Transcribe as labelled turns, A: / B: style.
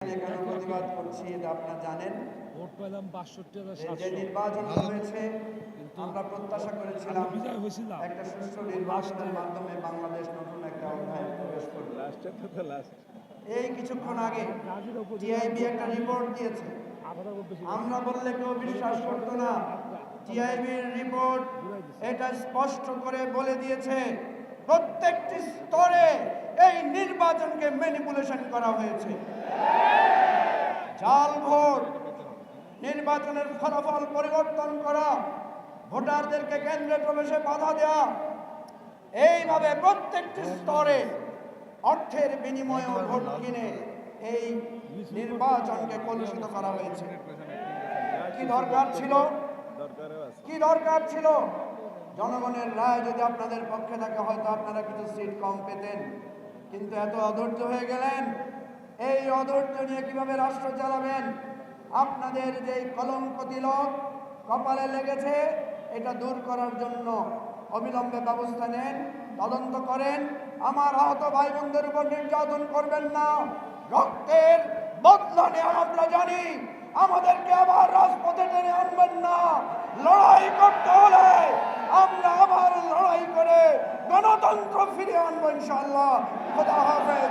A: যে কেন প্রতিবাদ করছি এটা আপনারা জানেন।
B: ভোট পেলাম ৬২,৭০০।
A: যে নির্বাচন হয়েছে আমরা প্রত্যাশা করেছিলাম একটা সুষ্ঠু নির্বাচনের মাধ্যমে বাংলাদেশ নতুন একটা অধ্যায়ে প্রবেশ করবে। এই কিছুক্ষণ আগে টিআইবি একটা রিপোর্ট দিয়েছে, আমরা বললে কেউ বিশ্বাস করতো না। টিআইবির রিপোর্ট এটা স্পষ্ট করে বলে দিয়েছে প্রত্যেকটি স্তরে এই নির্বাচনকে ম্যানিপুলেশন করা হয়েছে। জাল ভোট, নির্বাচনের ফলাফল পরিবর্তন করা, ভোটারদেরকে কেন্দ্রে প্রবেশে বাধা দেওয়া, এইভাবে প্রত্যেকটি স্তরে অর্থের বিনিময়ে ভোট কিনে এই নির্বাচনকে কলুষিত করা হয়েছে। কি দরকার ছিল? কি দরকার ছিল? জনগণের রায় যদি আপনাদের পক্ষে থাকে হয়তো আপনারা কিছু সিট কম পেতেন, কিন্তু এত অধৈর্য হয়ে গেলেন। এই অধৈর্য নিয়ে কিভাবে রাষ্ট্র চালাবেন? আপনাদের যে কলঙ্ক তিলক কপালে লেগেছে এটা দূর করার জন্য অবিলম্বে ব্যবস্থা নেন, তদন্ত করেন। আমার আহত ভাই বোনদের উপর নির্যাতন করবেন না। রক্তের বদলা নেওয়া আমরা জানি, আমাদেরকে আবার রাজপথে টেনে আনবেন না। লড়াই করতে হলে আমরা আবার লড়াই করে গণতন্ত্র ফিরে আনবো ইনশাআল্লাহ। খোদা হাফেজ।